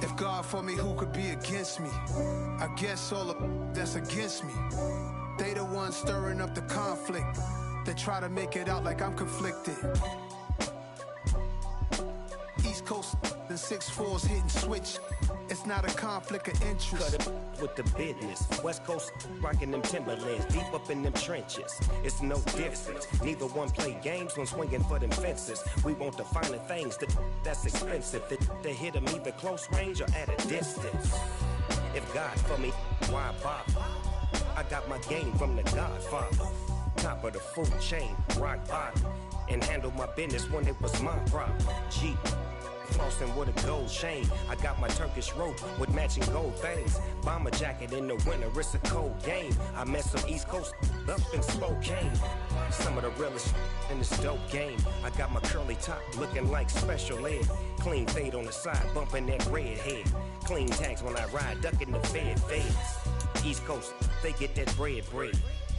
If God for me, who could be against me? I guess all of that's against me. They the ones stirring up the conflict. They try to make it out like I'm conflicted. East Coast and 6'4's hitting switch. It's not a conflict of interest. Cut it with the business. West Coast rocking them Timberlands, deep up in them trenches. It's no difference. Neither one play games when swinging for them fences. We want the finer things that's expensive. They hit them either close range or at a distance. If God for me, why bother? I got my game from the Godfather. Top of the food chain, rock bottom. And handle my business when it was my problem. G. Flossing with a gold chain. I got my Turkish rope with matching gold things. Bomber jacket in the winter, it's a cold game. I met some East Coast up in Spokane. Some of the realest in this dope game. I got my curly top looking like special ed. Clean fade on the side, bumping that red head. Clean tags when I ride, ducking the feds. East Coast, they get that bread.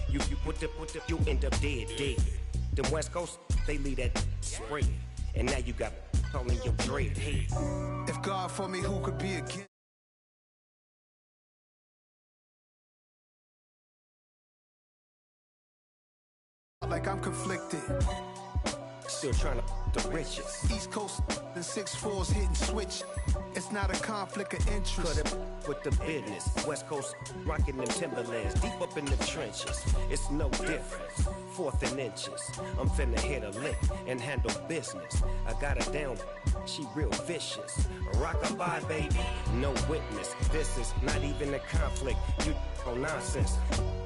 You put the, you end up dead. Them West Coast, they leave that spray. And now you got calling your dread head. If God for me, who could be against? Like I'm conflicted. Still trying to the riches. East Coast and 6'4's hitting switch. It's not a conflict of interest. Cut it with the business. West Coast rocking them Timberlands, deep up in the trenches. It's no difference. 4th and inches. I'm finna hit a lick and handle business. I got her down, she real vicious. Rockabye, baby, no witness. This is not even a conflict. You on nonsense.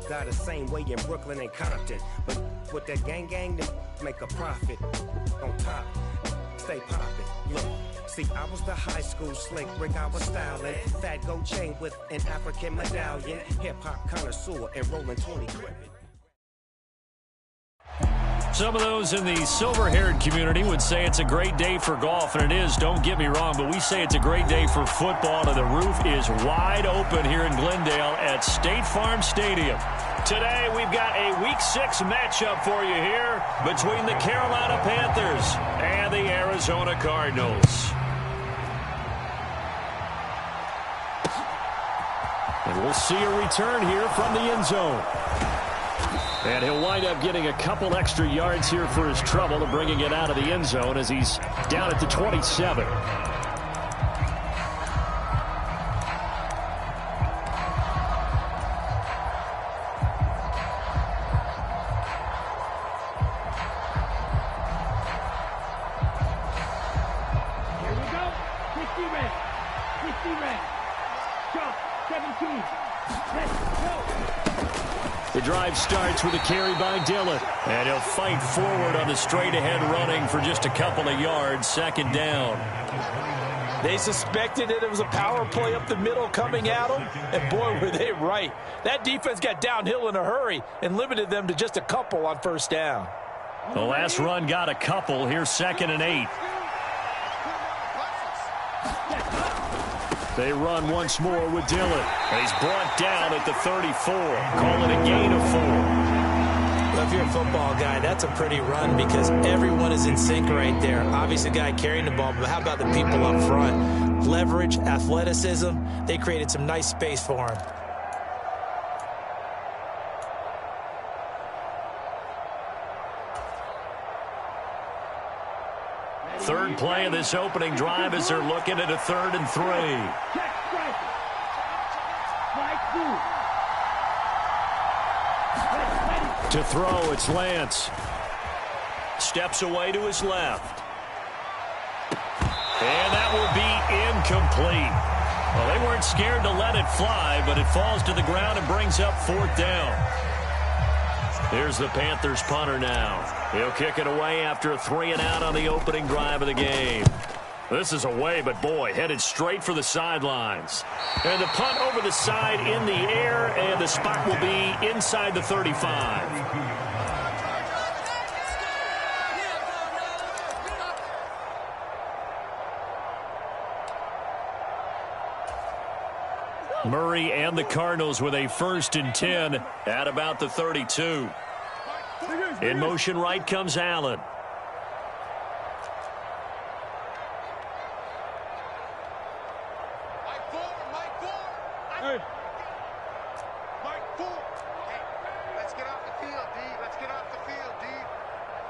Got the same way in Brooklyn and Compton, but with that gang, then make a profit. On top, stay poppin'. Look. See, I was the high school slick Rick, I was styling. Fat gold chain with an African medallion. Hip-hop connoisseur and rolling 20 grip. Some of those in the silver-haired community would say it's a great day for golf, and it is, don't get me wrong, but we say it's a great day for football, and the roof is wide open here in Glendale at State Farm Stadium. Today, we've got a Week 6 matchup for you here between the Carolina Panthers and the Arizona Cardinals. And we'll see a return here from the end zone. And he'll wind up getting a couple extra yards here for his trouble and bringing it out of the end zone as he's down at the 27. The drive starts with a carry by Dillon. And he'll fight forward on the straight-ahead running for just a couple of yards. 2nd down. They suspected that it was a power play up the middle coming at them. And boy, were they right. That defense got downhill in a hurry and limited them to just a couple on 1st down. The last run got a couple. Here's 2nd and 8. They run once more with Dillon. And he's brought down at the 34. Call it a gain of 4. Well, if you're a football guy, that's a pretty run because everyone is in sync right there. Obviously, the guy carrying the ball, but how about the people up front? Leverage, athleticism, they created some nice space for him. Third play of this opening drive as they're looking at a 3rd and 3. To throw, it's Lance. Steps away to his left. And that will be incomplete. Well, they weren't scared to let it fly, but it falls to the ground and brings up 4th down. Here's the Panthers punter now. He'll kick it away after a 3-and-out on the opening drive of the game. This is away, but boy, headed straight for the sidelines. And the punt over the side in the air, and the spot will be inside the 35. Murray and the Cardinals with a 1st and 10 at about the 32. In motion right comes Allen. Hey. Mike 4. Hey, let's get off the field, D. Let's get off the field, D.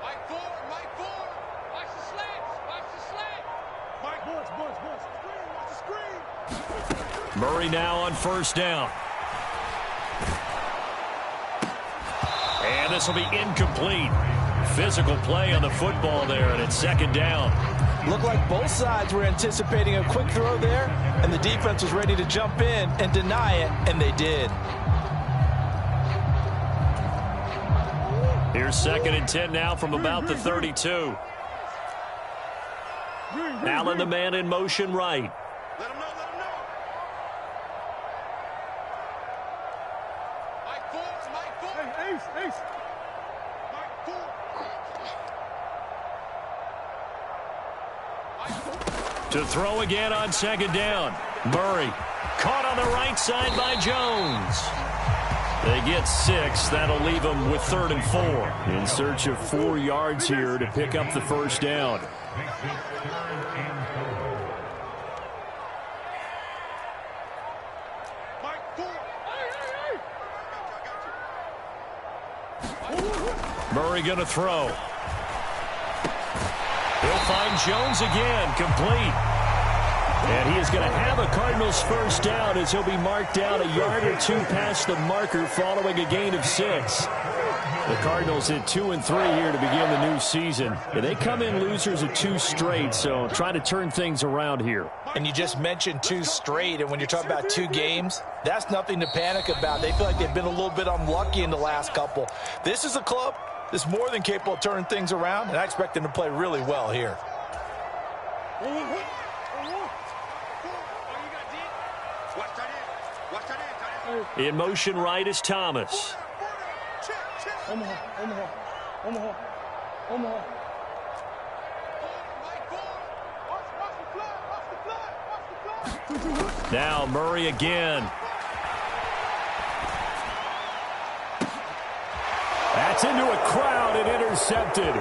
Mike 4. Mike 4. Watch the slants. Watch the slant. Mike, boys. Screen. Watch the screen. Murray now on first down. And this will be incomplete. Physical play on the football there, and it's second down. Looked like both sides were anticipating a quick throw there, and the defense was ready to jump in and deny it, and they did. Here's 2nd and 10 now from about the 32. Allen, the man in motion right. Let him know. Mike 4. Hey, Ace. Mike 4. To throw again on second down. Murray caught on the right side by Jones. They get 6. That'll leave them with 3rd and 4. In search of 4 yards here to pick up the first down. Murray going to throw. He'll find Jones again, complete. And he is going to have a Cardinals first down as he'll be marked down a yard or 2 past the marker following a gain of 6. The Cardinals hit 2 and 3 here to begin the new season. And they come in losers of 2 straight, so try to turn things around here. And you just mentioned 2 straight, and when you're talking about 2 games, that's nothing to panic about. They feel like they've been a little bit unlucky in the last couple. This is a club that's more than capable of turning things around, and I expect them to play really well here. In motion right is Thomas. Omaha. Now Murray again. That's into a crowd and intercepted.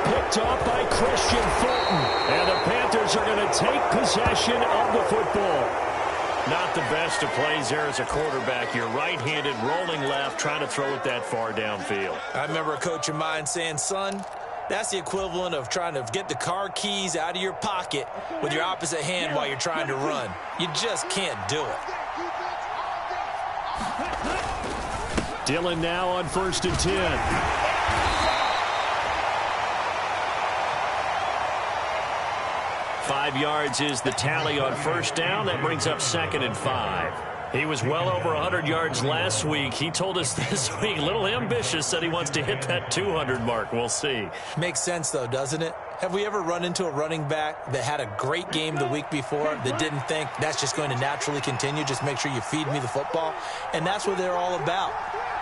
Picked off by Christian Fulton. And the Panthers are going to take possession of the football. Not the best of plays there as a quarterback. You're right-handed, rolling left, trying to throw it that far downfield. I remember a coach of mine saying, son, that's the equivalent of trying to get the car keys out of your pocket with your opposite hand while you're trying to run. You just can't do it. Dillon now on 1st and 10. Five yards is the tally on first down. That brings up 2nd and 5. He was well over 100 yards last week. He told us this week, a little ambitious, said he wants to hit that 200 mark. We'll see. Makes sense, though, doesn't it? Have we ever run into a running back that had a great game the week before that didn't think that's just going to naturally continue? Just make sure you feed me the football. And that's what they're all about.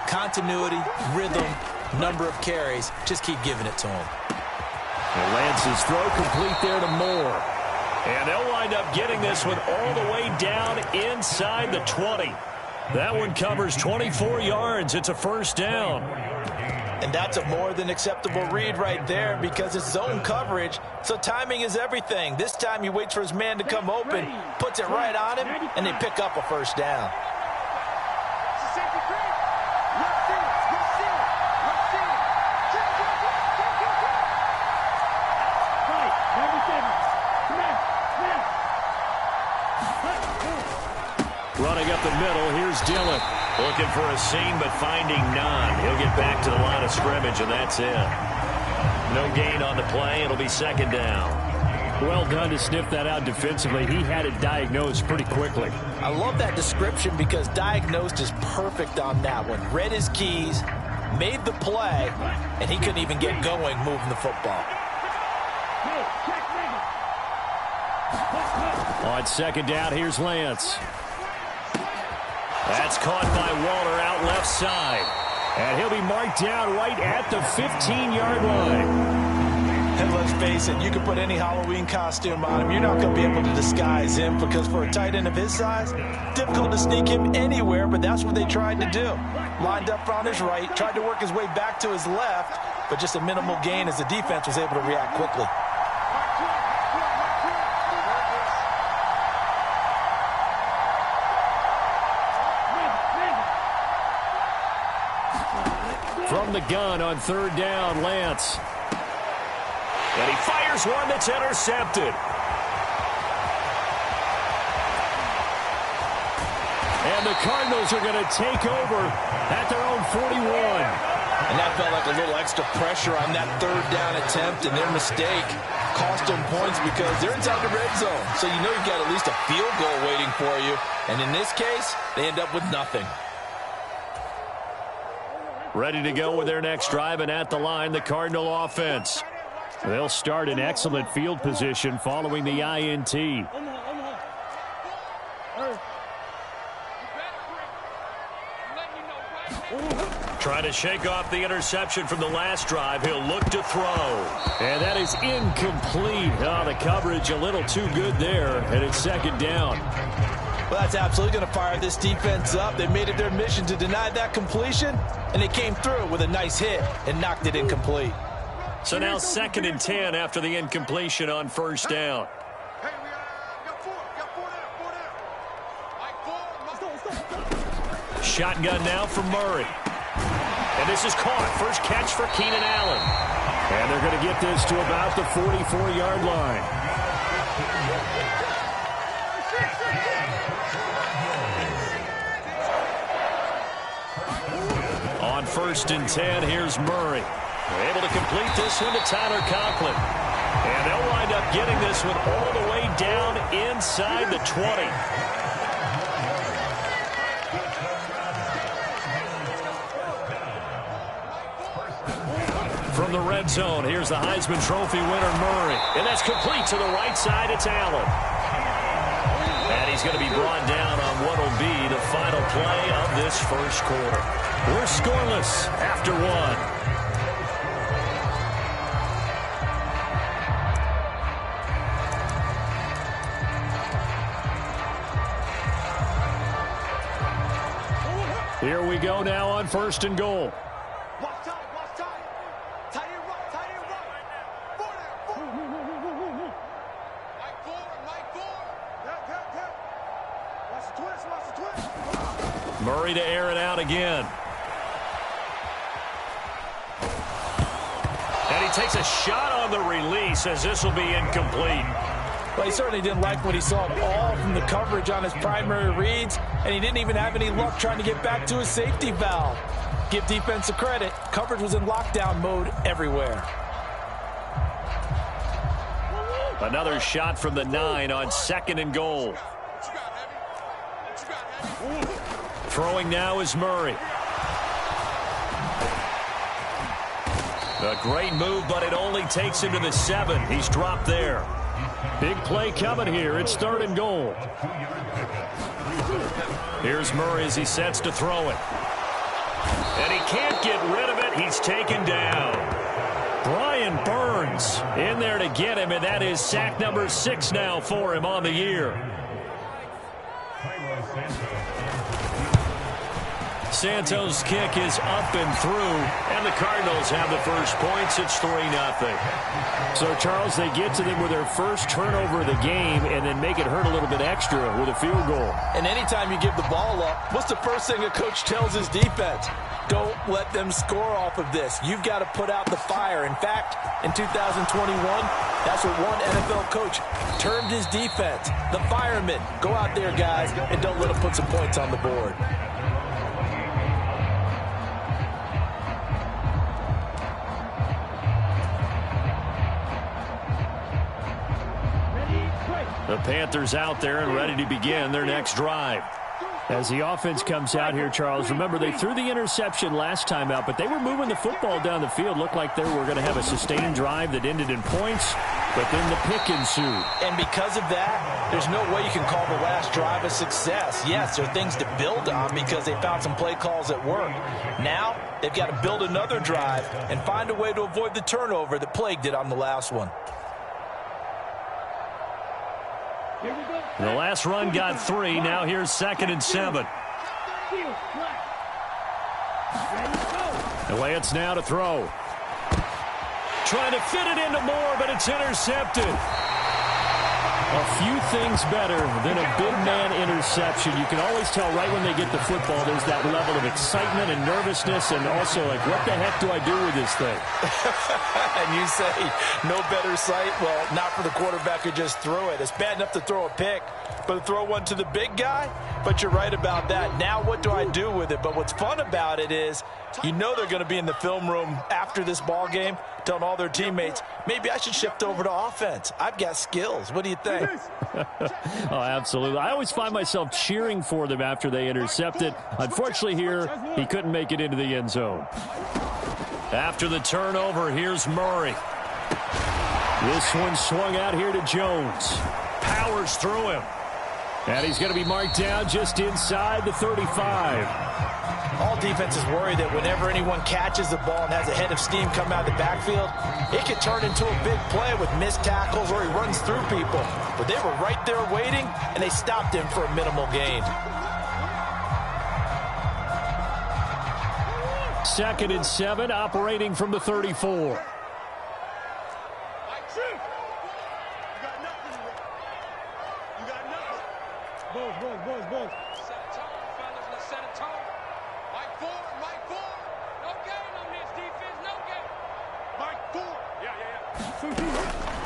Continuity, rhythm, number of carries. Just keep giving it to him. And Lance's throw complete there to Moore. And they'll wind up getting this one all the way down inside the 20. That one covers 24 yards. It's a first down. And that's a more than acceptable read right there because it's zone coverage, so timing is everything. This time he waits for his man to come open, puts it right on him, and they pick up a first down. Running up the middle, here's Dillon. Looking for a seam, but finding none. He'll get back to the line of scrimmage, and that's it. No gain on the play. It'll be 2nd down. Well done to sniff that out defensively. He had it diagnosed pretty quickly. I love that description because diagnosed is perfect on that one. Read his keys, made the play, and he couldn't even get going moving the football. On 2nd down, here's Lance. That's caught by Walter out left side. And he'll be marked down right at the 15-yard line. And let's face it, you can put any Halloween costume on him. You're not going to be able to disguise him because for a tight end of his size, difficult to sneak him anywhere, but that's what they tried to do. Lined up on his right, tried to work his way back to his left, but just a minimal gain as the defense was able to react quickly. from the gun on third down, Lance. And he fires one that's intercepted. And the Cardinals are going to take over at their own 41. And that felt like a little extra pressure on that third down attempt, and their mistake cost them points because they're inside the red zone. So you know you've got at least a field goal waiting for you. And in this case, they end up with nothing. Ready to go with their next drive, and at the line, the Cardinal offense. They'll start in excellent field position following the INT. Trying to shake off the interception from the last drive. He'll look to throw. And that is incomplete. Oh, the coverage a little too good there, and it's second down. Well, that's absolutely going to fire this defense up. They made it their mission to deny that completion, and they came through with a nice hit and knocked it incomplete. So now 2nd and 10 after the incompletion on first down. Hey, we got four down. Shotgun now from Murray. And this is caught. First catch for Keenan Allen. And they're going to get this to about the 44-yard line. On 1st and 10, here's Murray. They're able to complete this one to Tyler Conklin. And they'll wind up getting this one all the way down inside the 20. From the red zone, here's the Heisman Trophy winner, Murray. And that's complete to the right side. It's Allen. And he's going to be brought down on what will be the final play of this first quarter. We're scoreless after one. Here we go now on 1st and goal. Murray to air it out again. And he takes a shot on the release as this will be incomplete. Well, he certainly didn't like what he saw all from the coverage on his primary reads, and he didn't even have any luck trying to get back to his safety valve. Give defense a credit. Coverage was in lockdown mode everywhere. Another shot from the 9 on 2nd and goal. Throwing now is Murray. A great move, but it only takes him to the 7. He's dropped there. Big play coming here. It's 3rd and goal. Here's Murray as he sets to throw it. And he can't get rid of it. He's taken down. Brian Burns in there to get him, and that is sack number 6 now for him on the year. Santos' kick is up and through, and the Cardinals have the first points. It's 3-0. So, Charles, they get to them with their first turnover of the game and then make it hurt a little bit extra with a field goal. And anytime you give the ball up, what's the first thing a coach tells his defense? Don't let them score off of this. You've got to put out the fire. In fact, in 2021, that's what one NFL coach termed his defense, the firemen. Go out there, guys, and don't let them put some points on the board. The Panthers out there and ready to begin their next drive. As the offense comes out here, Charles, remember they threw the interception last time out, but they were moving the football down the field. Looked like they were going to have a sustained drive that ended in points, but then the pick ensued. And because of that, there's no way you can call the last drive a success. Yes, there are things to build on because they found some play calls that work. Now, they've got to build another drive and find a way to avoid the turnover that plagued it on the last one. The last run got 3. Now here's 2nd and 7. The Lance now to throw. Trying to fit it into Moore, but it's intercepted. A few things better than a big man interception. You can always tell right when they get the football, there's that level of excitement and nervousness, and also like, what the heck do I do with this thing? And you say, no better sight? Well, not for the quarterback who just threw it. It's bad enough to throw a pick, but to throw one to the big guy? But you're right about that. Now what do I do with it? But what's fun about it is, you know they're going to be in the film room after this ball game telling all their teammates, maybe I should shift over to offense. I've got skills. What do you think? Oh, absolutely. I always find myself cheering for them after they intercept it. Unfortunately here, he couldn't make it into the end zone. After the turnover, here's Murray. This one swung out here to Jones. Powers through him. And he's going to be marked down just inside the 35. All defenses worry that whenever anyone catches the ball and has a head of steam come out of the backfield, it could turn into a big play with missed tackles or he runs through people. But they were right there waiting, and they stopped him for a minimal gain. 2nd and 7, operating from the 34.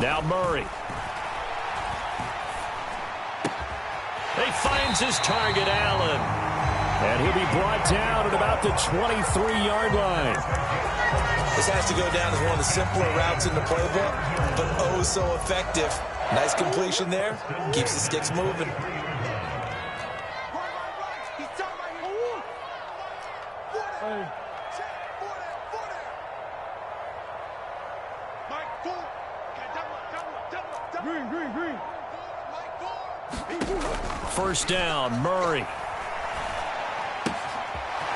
Now Murray. He finds his target, Allen. And he'll be brought down at about the 23-yard line. This has to go down as one of the simpler routes in the playbook, but oh so effective. Nice completion there. Keeps the sticks moving. First down, Murray.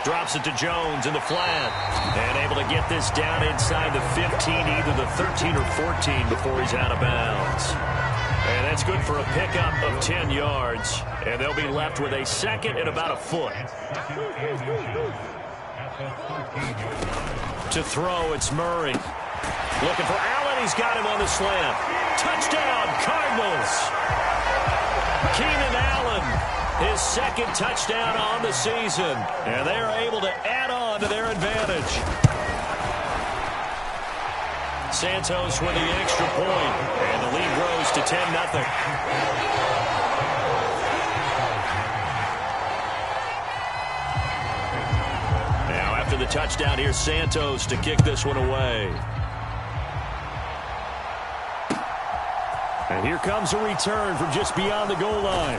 Drops it to Jones in the flat. And able to get this down inside the 15, either the 13 or 14 before he's out of bounds. And that's good for a pickup of 10 yards. And they'll be left with a second and about a foot. To throw, it's Murray. Looking for Allen. He's got him on the slant. Touchdown, Cardinals. Keenan Allen, his second touchdown on the season. And they are able to add on to their advantage. Santos with the extra point. And the lead grows to 10-0. Now after the touchdown, here's Santos to kick this one away. And here comes a return from just beyond the goal line.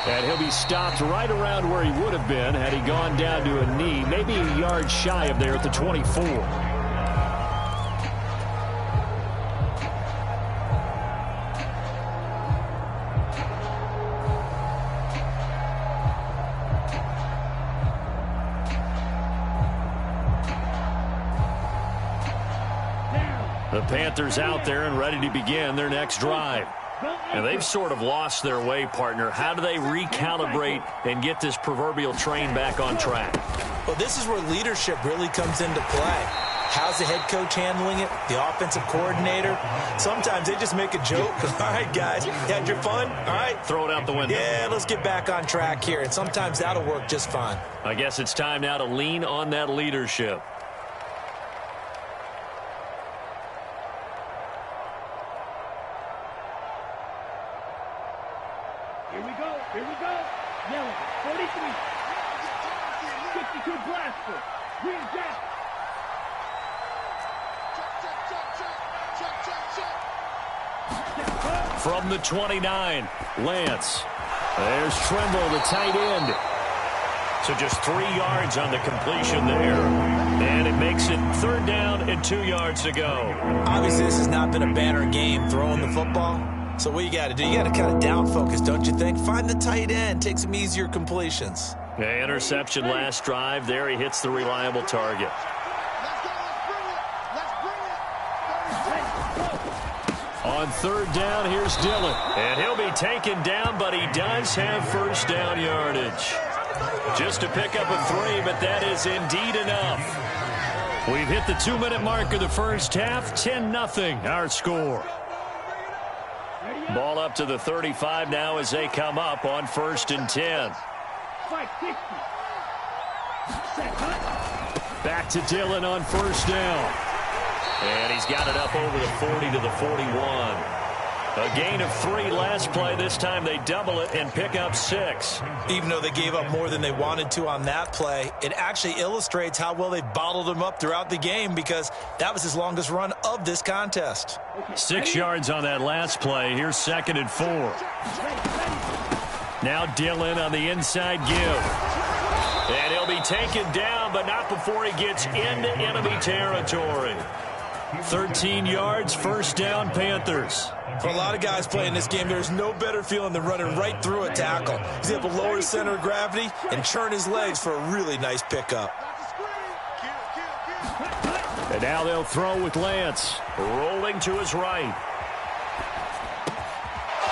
And he'll be stopped right around where he would have been had he gone down to a knee, maybe a yard shy of there at the 24. The Panthers out there and ready to begin their next drive. And they've sort of lost their way, partner. How do they recalibrate and get this proverbial train back on track? Well, this is where leadership really comes into play. How's the head coach handling it? The offensive coordinator? Sometimes they just make a joke. All right, guys, you had your fun? All right. Throw it out the window. Yeah, let's get back on track here. And sometimes that'll work just fine. I guess it's time now to lean on that leadership. Here we go. Yellow, 43. 62 blaster. Green jack. From the 29, Lance. There's Trimble, the tight end. So just 3 yards on the completion there. And it makes it 3rd down and 2 yards to go. Obviously, this has not been a banner game throwing the football. So what you got to do, you got to kind of down focus, don't you think? Find the tight end, take some easier completions. Yeah, interception last drive. There he hits the reliable target. On 3rd down, here's Dillon. And he'll be taken down, but he does have first down yardage. Just to pick up a 3, but that is indeed enough. We've hit the 2-minute mark of the first half. 10-0 our score. Ball up to the 35 now as they come up on 1st and 10. Back to Dillon on 1st down. And he's got it up over the 40 to the 41. A gain of 3 last play. This time they double it and pick up 6. Even though they gave up more than they wanted to on that play, it actually illustrates how well they bottled him up throughout the game, because that was his longest run of this contest. 6 yards on that last play. Here's 2nd and 4. Now Dillon on the inside give. And he'll be taken down, but not before he gets into enemy territory. 13 yards, 1st down, Panthers. For a lot of guys playing this game, there's no better feeling than running right through a tackle. He's able to lower his center of gravity and turn his legs for a really nice pickup. And now they'll throw with Lance. Rolling to his right.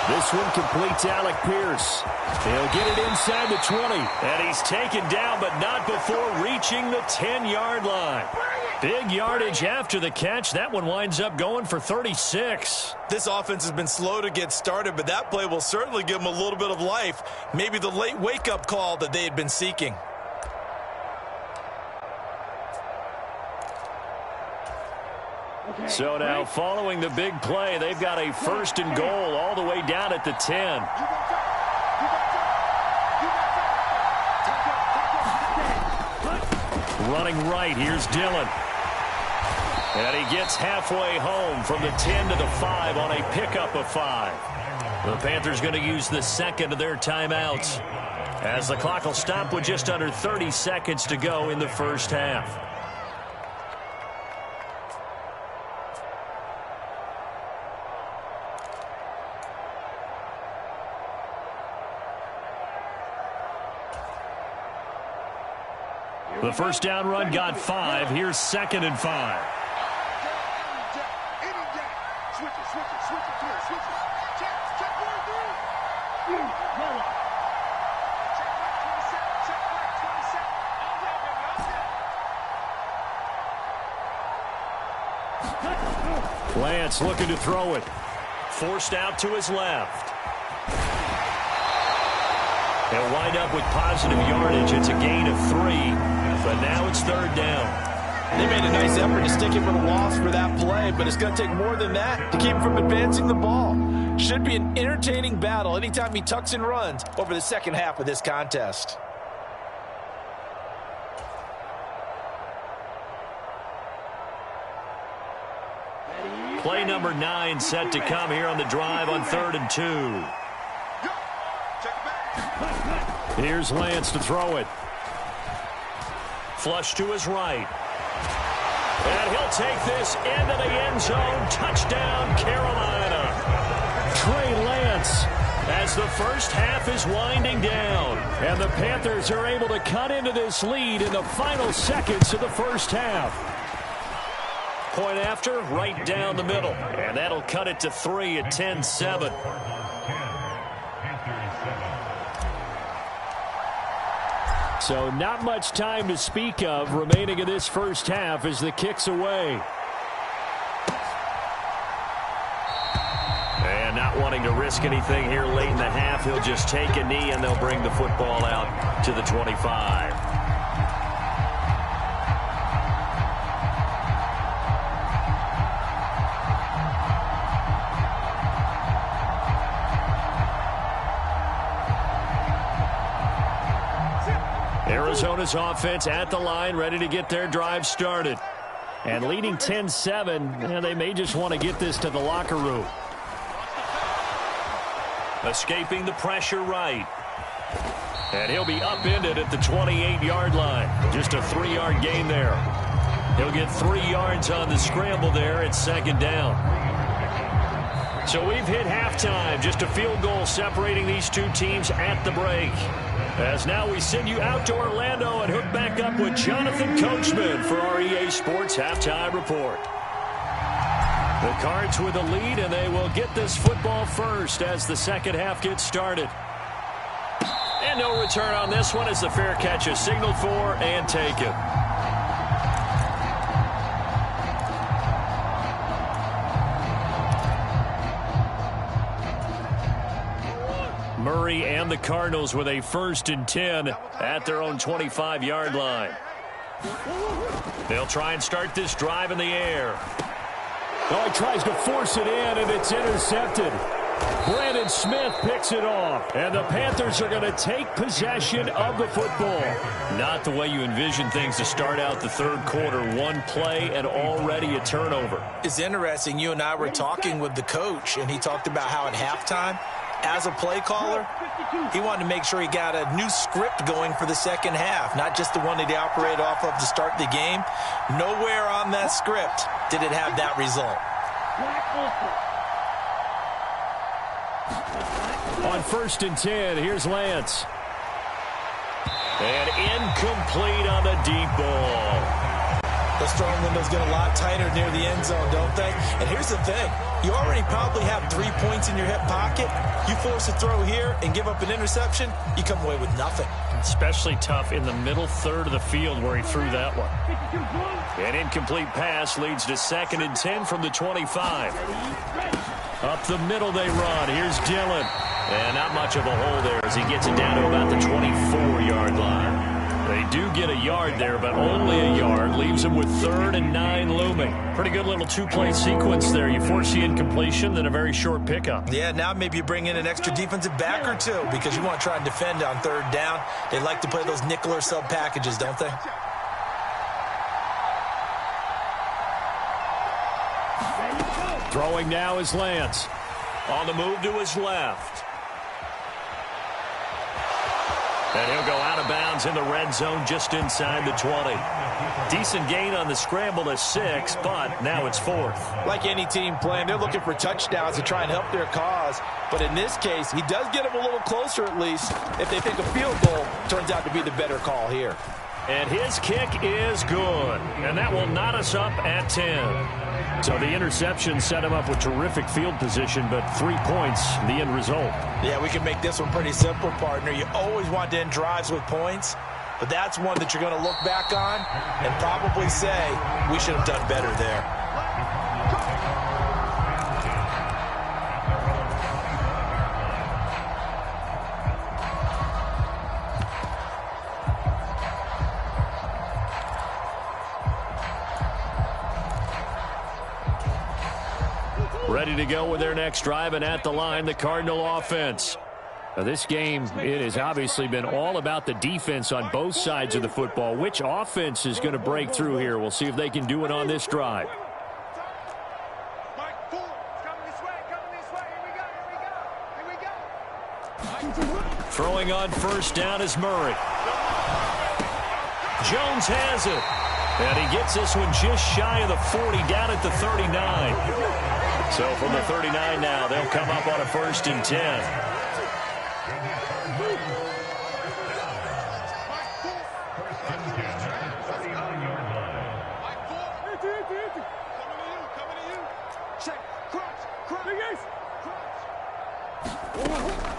This one complete to Alec Pierce. He'll get it inside the 20. And he's taken down, but not before reaching the 10-yard line. Big yardage after the catch. That one winds up going for 36. This offense has been slow to get started, but that play will certainly give them a little bit of life. Maybe the late wake-up call that they had been seeking. So now, following the big play, they've got a 1st and goal all the way down at the 10. Running right, here's Dillon. And he gets halfway home from the 10 to the 5 on a pickup of 5. The Panthers going to use the 2nd of their timeouts, as the clock will stop with just under 30 seconds to go in the 1st half. The 1st down run got 5. Here's 2nd and 5. Lance looking to throw it. Forced out to his left. They'll wind up with positive yardage. It's a gain of 3, but now it's 3rd down. They made a nice effort to stick him with a loss for that play, but it's going to take more than that to keep him from advancing the ball. Should be an entertaining battle anytime he tucks and runs over the 2nd half of this contest. Play number 9 set to come here on the drive on 3rd and 2. Here's Lance to throw it. Flush to his right. And he'll take this into the end zone. Touchdown, Carolina. Trey Lance, as the 1st half is winding down. And the Panthers are able to cut into this lead in the final seconds of the 1st half. Point after, right down the middle. And that'll cut it to 3 at 10-7. So not much time to speak of remaining in this 1st half as the kick's away. And not wanting to risk anything here late in the half, he'll just take a knee and they'll bring the football out to the 25. Arizona's offense at the line, ready to get their drive started. And leading 10-7, and they may just want to get this to the locker room. Escaping the pressure right. And he'll be upended at the 28-yard line. Just a 3-yard gain there. He'll get 3 yards on the scramble there at 2nd down. So we've hit halftime. Just a field goal separating these two teams at the break. As now we send you out to Orlando and hook back up with Jonathan Coachman for our EA Sports Halftime Report. The Cards with a lead, and they will get this football first as the 2nd half gets started. And no return on this one as the fair catch is signaled for and taken. Murray and the Cardinals with a 1st and 10 at their own 25-yard line. They'll try and start this drive in the air. Oh, he tries to force it in, and it's intercepted. Brandon Smith picks it off, and the Panthers are going to take possession of the football. Not the way you envision things to start out the third quarter. One play and already a turnover. It's interesting. You and I were talking with the coach, and he talked about how at halftime, as a play caller, he wanted to make sure he got a new script going for the second half, not just the one that he operated off of to start the game. Nowhere on that script did it have that result. On 1st and 10, here's Lance. And incomplete on the deep ball. Those throwing windows get a lot tighter near the end zone, don't they? And here's the thing. You already probably have 3 points in your hip pocket. You force a throw here and give up an interception, you come away with nothing. Especially tough in the middle third of the field where he threw that one. An incomplete pass leads to 2nd and 10 from the 25. Up the middle they run. Here's Dillon. And not much of a hole there as he gets it down to about the 24-yard line. They do get a yard there, but only a yard. Leaves them with 3rd and 9 looming. Pretty good little 2-play sequence there. You force the incompletion, then a very short pickup. Yeah, now maybe you bring in an extra defensive back or two because you want to try and defend on 3rd down. They like to play those nickel or sub packages, don't they? Throwing now is Lance. On the move to his left. And he'll go out of bounds in the red zone just inside the 20. Decent gain on the scramble to 6, but now it's 4th. Like any team playing, they're looking for touchdowns to try and help their cause. But in this case, he does get them a little closer at least. If they think a field goal turns out to be the better call here. And his kick is good. And that will knot us up at 10. So the interception set him up with terrific field position, but 3 points, the end result. Yeah, we can make this one pretty simple, partner. You always want to end drives with points, but that's one that you're going to look back on and probably say, we should have done better there. Ready to go with their next drive, and at the line, the Cardinal offense. Now, this game, it has obviously been all about the defense on both sides of the football. Which offense is going to break through here? We'll see if they can do it on this drive. Throwing on 1st down is Murray. Jones has it. And he gets this one just shy of the 40, down at the 39. So from the 39 now, they'll come up on a 1st and 10.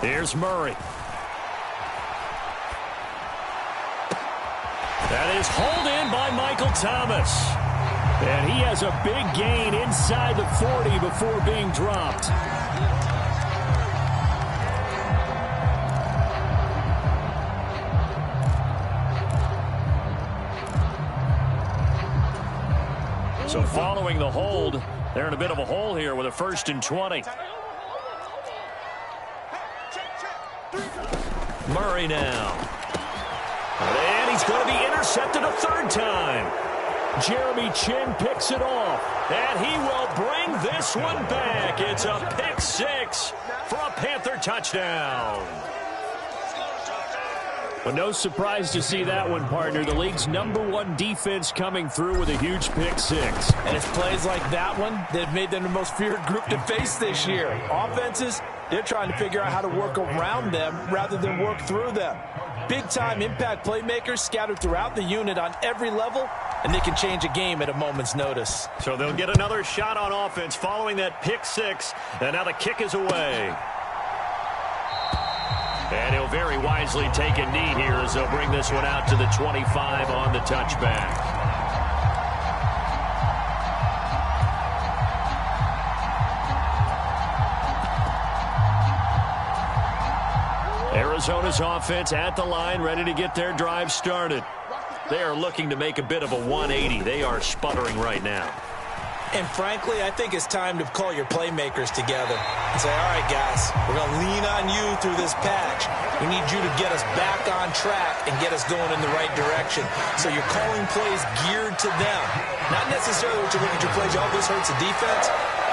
Here's Murray. That is hauled in by Michael Thomas. And he has a big gain inside the 40 before being dropped. So following the hold, they're in a bit of a hole here with a 1st and 20. Murray now. And he's going to be intercepted a 3rd time. Jeremy Chin picks it off. And he will bring this one back. It's a pick 6 for a Panther touchdown. But no surprise to see that one, partner. The league's #1 defense coming through with a huge pick 6. And it's plays like that one that have made them the most feared group to face this year. Offenses, they're trying to figure out how to work around them rather than work through them. Big-time impact playmakers scattered throughout the unit on every level, and they can change a game at a moment's notice. So they'll get another shot on offense following that pick 6, and now the kick is away. And he'll very wisely take a knee here as they'll bring this one out to the 25 on the touchback. Arizona's offense at the line, ready to get their drive started. They are looking to make a bit of a 180. They are sputtering right now. And frankly, I think it's time to call your playmakers together and say, all right, guys, we're going to lean on you through this patch. We need you to get us back on track and get us going in the right direction. So you're calling plays geared to them. Not necessarily what you look at your plays, oh, this hurts the defense.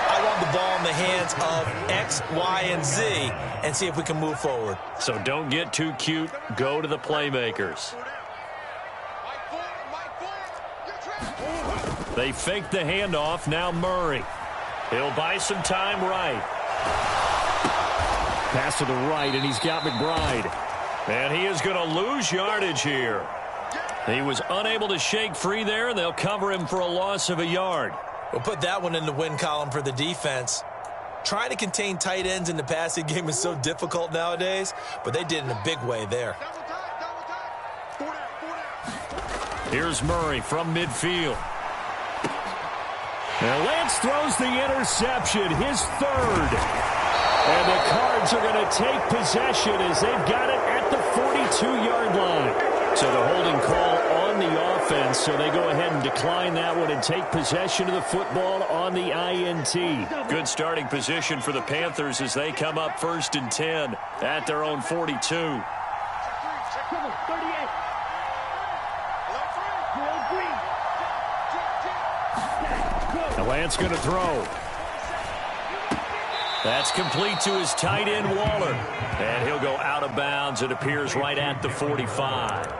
I want the ball in the hands of X, Y, and Z and see if we can move forward. So don't get too cute. Go to the playmakers. They fake the handoff. Now Murray. He'll buy some time right. Pass to the right, and he's got McBride. And he is going to lose yardage here. He was unable to shake free there, and they'll cover him for a loss of a yard. We'll put that one in the win column for the defense. Trying to contain tight ends in the passing game is so difficult nowadays, but they did in a big way there. Here's Murray from midfield. And Lance throws the interception, his third. And the Cards are going to take possession as they've got it at the 42-yard line. So the holding call on the offense, so they go ahead and decline that one and take possession of the football on the INT. Good starting position for the Panthers as they come up 1st and 10 at their own 42. Lance going to throw. That's complete to his tight end, Waller. And he'll go out of bounds. It appears right at the 45.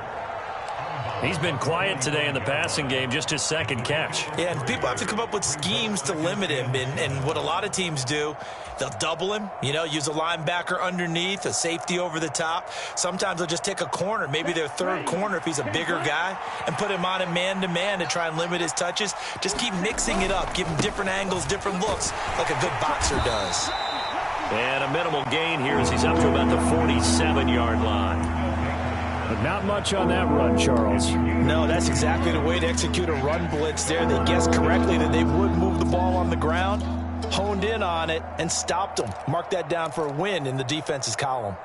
He's been quiet today in the passing game, just his second catch. Yeah, and people have to come up with schemes to limit him. And what a lot of teams do, they'll double him, use a linebacker underneath, a safety over the top. Sometimes they'll just take a corner, maybe their third corner if he's a bigger guy, and put him on a man-to-man to try and limit his touches. Just keep mixing it up, give him different angles, different looks, like a good boxer does. And a minimal gain here as he's up to about the 47-yard line. But not much on that run, Charles. No, that's exactly the way to execute a run blitz there. They guessed correctly that they would move the ball on the ground, honed in on it, and stopped them. Mark that down for a win in the defense's column.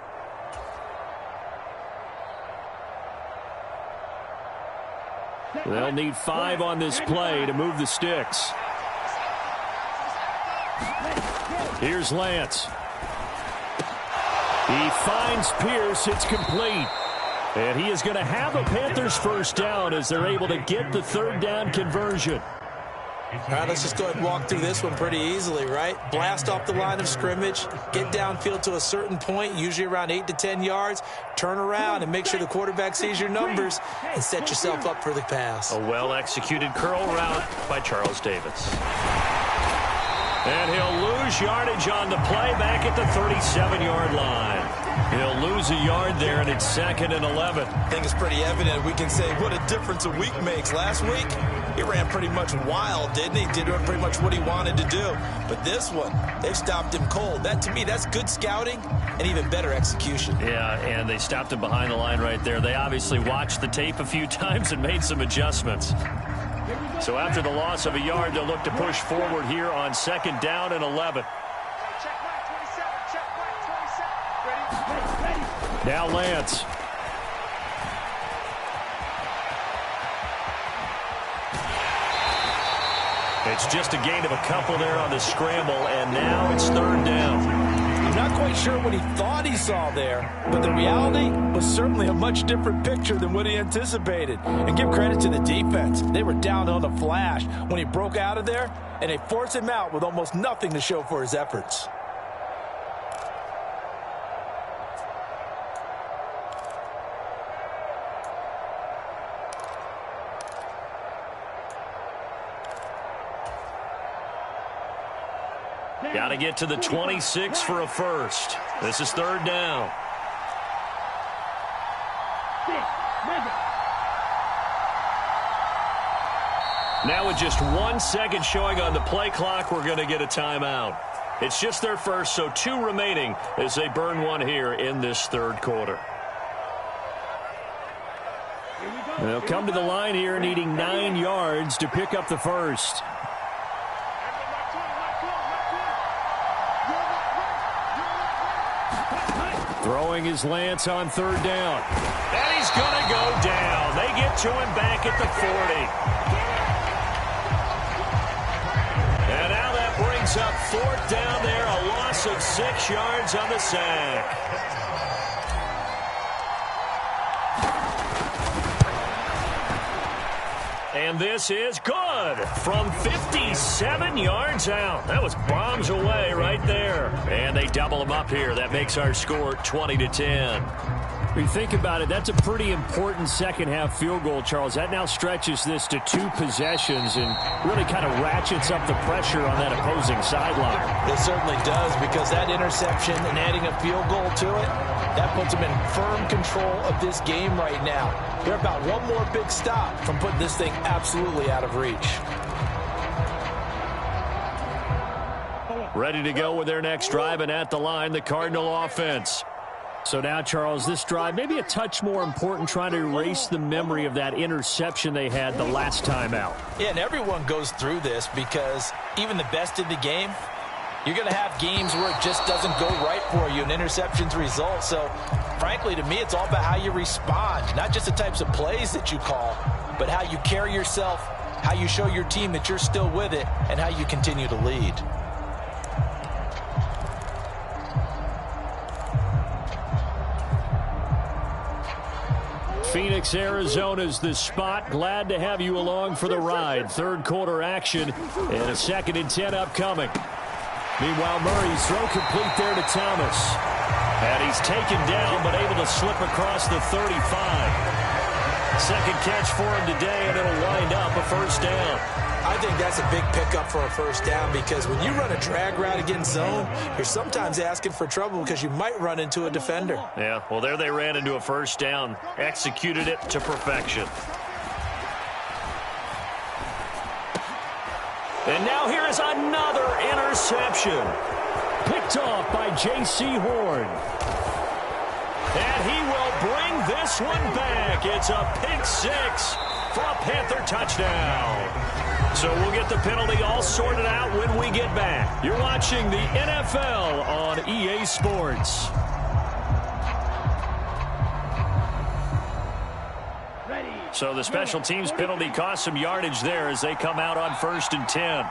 They'll need 5 on this play to move the sticks. Here's Lance. He finds Pierce. It's complete. And he is going to have a Panthers first down as they're able to get the third down conversion. All right, let's just go ahead and walk through this one pretty easily, right? Blast off the line of scrimmage, get downfield to a certain point, usually around 8 to 10 yards, turn around and make sure the quarterback sees your numbers and set yourself up for the pass. A well-executed curl route by Charles Davis. And he'll lose yardage on the play back at the 37-yard line. He'll lose a yard there, and it's 2nd and 11. I think it's pretty evident. We can say what a difference a week makes. Last week, he ran pretty much wild, didn't he? Did pretty much what he wanted to do. But this one, they've stopped him cold. That, to me, that's good scouting and even better execution. Yeah, and they stopped him behind the line right there. They obviously watched the tape a few times and made some adjustments. So after the loss of a yard, they'll look to push forward here on 2nd down and 11. Now Lance. It's just a gain of a couple there on the scramble, and now it's 3rd down. I'm not quite sure what he thought he saw there, but the reality was certainly a much different picture than what he anticipated. And give credit to the defense. They were down on a flash when he broke out of there, and they forced him out with almost nothing to show for his efforts. Got to get to the 26 for a first. This is 3rd down. Now with just 1 second showing on the play clock, we're going to get a timeout. It's just their first, so 2 remaining as they burn one here in this 3rd quarter. They'll come to the line here needing 9 yards to pick up the first. Throwing his Lance on third down. And he's going to go down. They get to him back at the 40. And now that brings up fourth down there. A loss of 6 yards on the sack. And this is good from 57 yards out. That was bombs away right there. And they double them up here. That makes our score 20-10. When you think about it, that's a pretty important second-half field goal, Charles. That now stretches this to 2 possessions and really kind of ratchets up the pressure on that opposing sideline. It certainly does, because that interception and adding a field goal to it, that puts them in firm control of this game right now. They're about one more big stop from putting this thing absolutely out of reach. Ready to go with their next drive, and at the line, the Cardinal offense. So now, Charles, this drive may be a touch more important, trying to erase the memory of that interception they had the last time out. Yeah, and everyone goes through this, because even the best in the game, you're going to have games where it just doesn't go right for you, and interceptions result. So, frankly, to me, it's all about how you respond, not just the types of plays that you call, but how you carry yourself, how you show your team that you're still with it, and how you continue to lead. Phoenix, Arizona's the spot. Glad to have you along for the ride. Third quarter action and a 2nd and 10 upcoming. Meanwhile, Murray's throw complete there to Thomas. And he's taken down but able to slip across the 35. Second catch for him today, and it'll wind up a first down. I think that's a big pickup for a first down, because when you run a drag route against zone, you're sometimes asking for trouble because you might run into a defender. Yeah, well, there they ran into a first down, executed it to perfection. And now here is another interception. Picked off by J.C. Horn. And he will bring this one back. It's a pick 6 for a Panther touchdown. So we'll get the penalty all sorted out when we get back. You're watching the NFL on EA Sports. So the special teams penalty cost some yardage there as they come out on 1st and 10.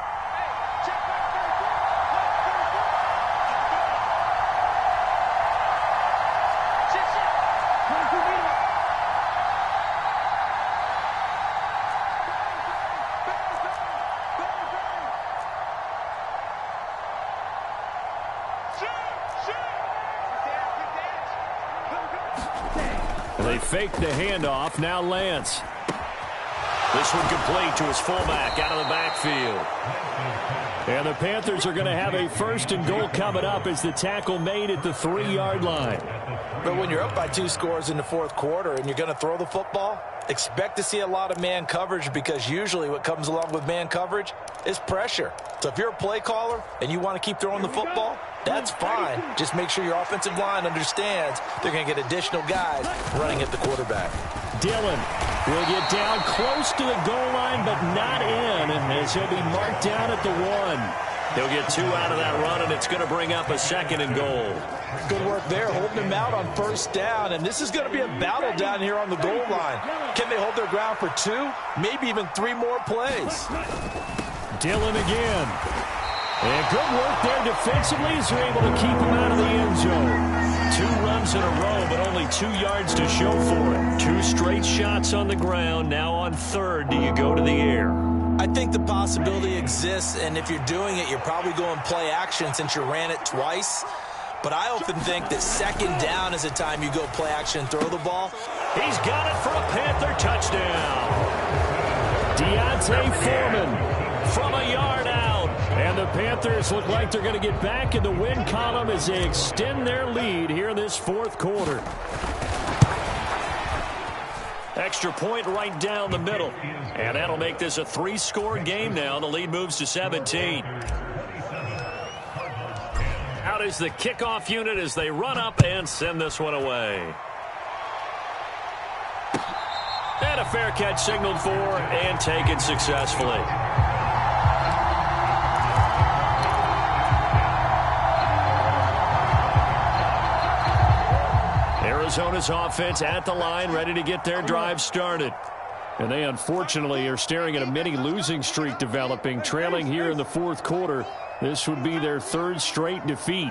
They fake the handoff. Now Lance. This one complete to his fullback out of the backfield. And the Panthers are going to have a 1st and goal coming up as the tackle made at the 3-yard line. But when you're up by 2 scores in the 4th quarter and you're going to throw the football, expect to see a lot of man coverage, because usually what comes along with man coverage is pressure. So if you're a play caller and you want to keep throwing the football, that's fine. Just make sure your offensive line understands they're going to get additional guys running at the quarterback. Dillon will get down close to the goal line, but not in, as he'll be marked down at the 1. He'll get 2 out of that run, and it's going to bring up a 2nd and goal. Good work there, holding him out on 1st down, and this is going to be a battle down here on the goal line. Can they hold their ground for 2, maybe even 3 more plays? Dillon again. And good work there defensively as they're able to keep him out of the end zone. 2 runs in a row, but only 2 yards to show for it. 2 straight shots on the ground. Now on 3rd, do you go to the air? I think the possibility exists, and if you're doing it, you're probably going play action since you ran it twice. But I often think that 2nd down is the time you go play action and throw the ball. He's got it for a Panther touchdown. Deontay Foreman from a yard out. And the Panthers look like they're going to get back in the win column as they extend their lead here in this 4th quarter. Extra point right down the middle. And that'll make this a 3-score game now. The lead moves to 17. Out is the kickoff unit as they run up and send this one away. And a fair catch signaled for and taken successfully. Arizona's offense at the line, ready to get their drive started. And they unfortunately are staring at a mini losing streak developing, trailing here in the fourth quarter. This would be their third straight defeat.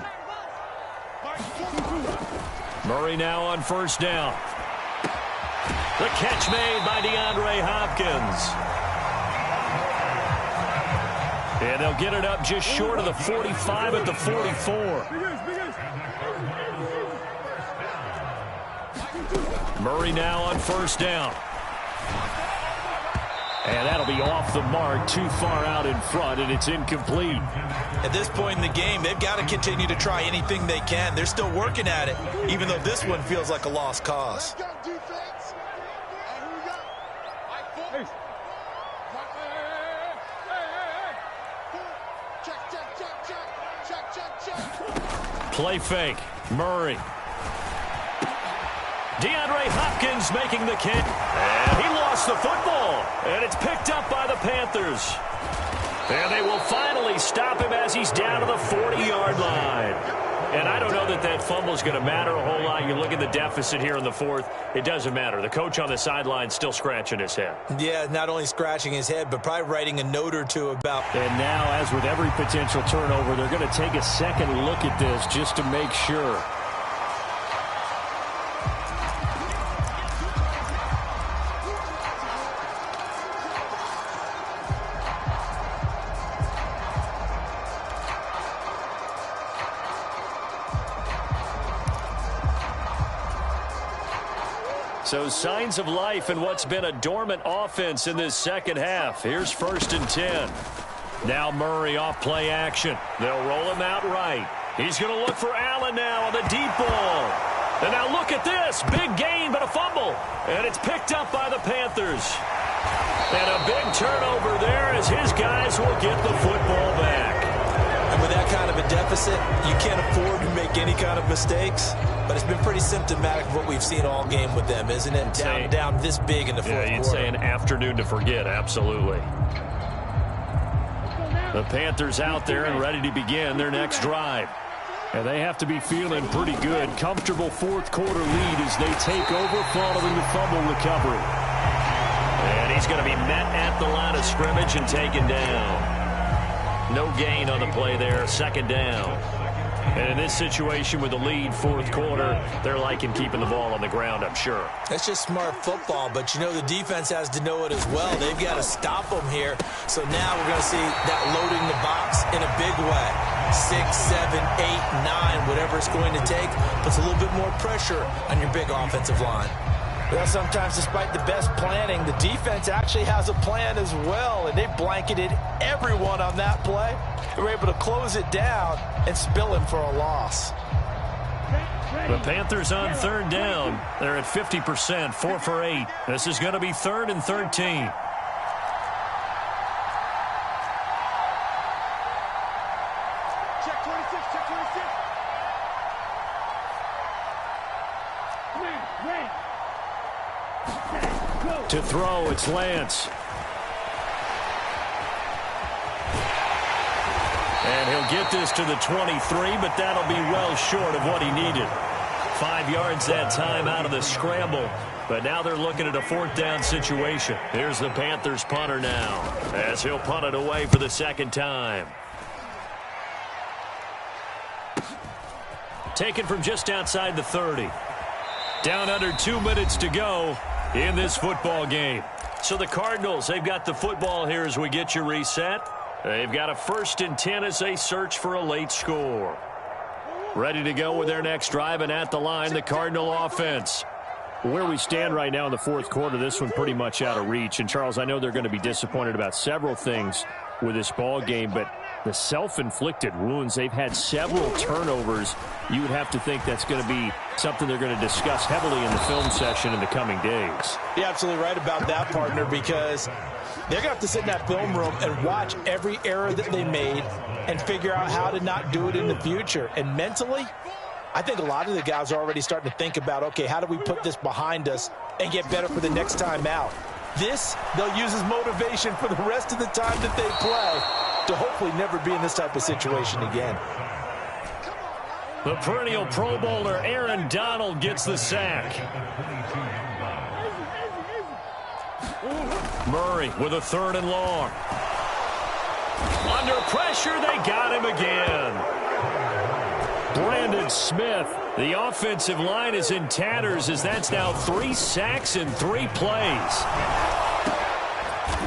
Murray now on first down. The catch made by DeAndre Hopkins. And they'll get it up just short of the 45 at the 44. Murray now on first down. And that'll be off the mark, too far out in front, and it's incomplete. At this point in the game, they've got to continue to try anything they can. They're still working at it, even though this one feels like a lost cause. Play fake. Murray. DeAndre Hopkins making the kick. And he lost the football. And it's picked up by the Panthers. And they will finally stop him as he's down to the 40-yard line. And I don't know that that fumble is going to matter a whole lot. You look at the deficit here in the fourth. It doesn't matter. The coach on the sideline still scratching his head. Yeah, not only scratching his head, but probably writing a note or two about. And now, as with every potential turnover, they're going to take a second look at this just to make sure. So signs of life in what's been a dormant offense in this second half. Here's 1st and 10. Now Murray off play action. They'll roll him out right. He's going to look for Allen now on the deep ball. And now look at this. Big gain, but a fumble. And it's picked up by the Panthers. And a big turnover there as his guys will get the football back. And with that kind of a deficit, you can't afford to make any kind of mistakes. But it's been pretty symptomatic of what we've seen all game with them, isn't it? Down this big in the fourth quarter. Yeah, you'd say an afternoon to forget, absolutely. The Panthers out there and ready to begin their next drive. And they have to be feeling pretty good. Comfortable fourth quarter lead as they take over following the fumble recovery. And he's going to be met at the line of scrimmage and taken down. No gain on the play there, second down. And in this situation with the lead fourth quarter, they're liking keeping the ball on the ground, I'm sure. That's just smart football, but you know the defense has to know it as well. They've got to stop them here. So now we're going to see that loading the box in a big way. 6, 7, 8, 9, whatever it's going to take, puts a little bit more pressure on your big offensive line. Well, sometimes despite the best planning, the defense actually has a plan as well, and they blanketed everyone on that play. They were able to close it down and spill him for a loss. The Panthers on third down. They're at 50%, 4 for 8. This is going to be 3rd and 13. Check 26, check 26. To throw, it's Lance. And he'll get this to the 23, but that'll be well short of what he needed. 5 yards that time out of the scramble. But now they're looking at a 4th down situation. Here's the Panthers punter now, as he'll punt it away for the second time. Taken from just outside the 30. Down under 2 minutes to go in this football game. So the Cardinals, they've got the football here as we get you reset. They've got a 1st and 10 as they search for a late score. Ready to go with their next drive, and at the line, the Cardinal offense. Where we stand right now in the fourth quarter, this one pretty much out of reach. And, Charles, I know they're going to be disappointed about several things with this ball game, but the self-inflicted wounds, they've had several turnovers. You would have to think that's going to be something they're going to discuss heavily in the film session in the coming days. You're absolutely right about that, partner, because they're going to have to sit in that film room and watch every error that they made and figure out how to not do it in the future. And mentally, I think a lot of the guys are already starting to think about, okay, how do we put this behind us and get better for the next time out? This, they'll use as motivation for the rest of the time that they play to hopefully never be in this type of situation again. The perennial Pro Bowler Aaron Donald gets the sack. Murray with a 3rd and long. Under pressure, they got him again. Brandon Smith, the offensive line is in tatters as that's now 3 sacks in 3 plays.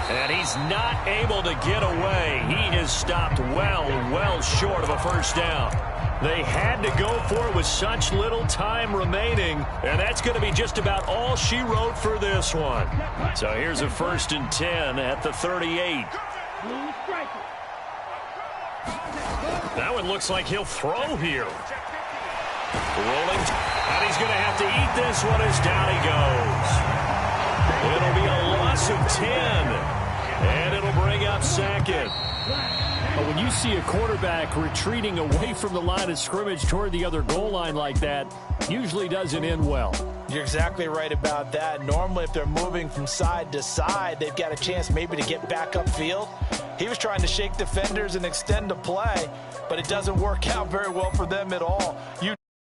And he's not able to get away. He is stopped well short of a first down. They had to go for it with such little time remaining, and that's going to be just about all she wrote for this one. So here's a 1st and 10 at the 38. That one looks like he'll throw here. Rolling, and he's going to have to eat this one as down he goes. It'll be a loss of 10, and it'll bring up 2nd. When you see a quarterback retreating away from the line of scrimmage toward the other goal line like that, usually doesn't end well. You're exactly right about that. Normally, if they're moving from side to side, they've got a chance maybe to get back upfield. He was trying to shake defenders and extend the play, but it doesn't work out very well for them at all.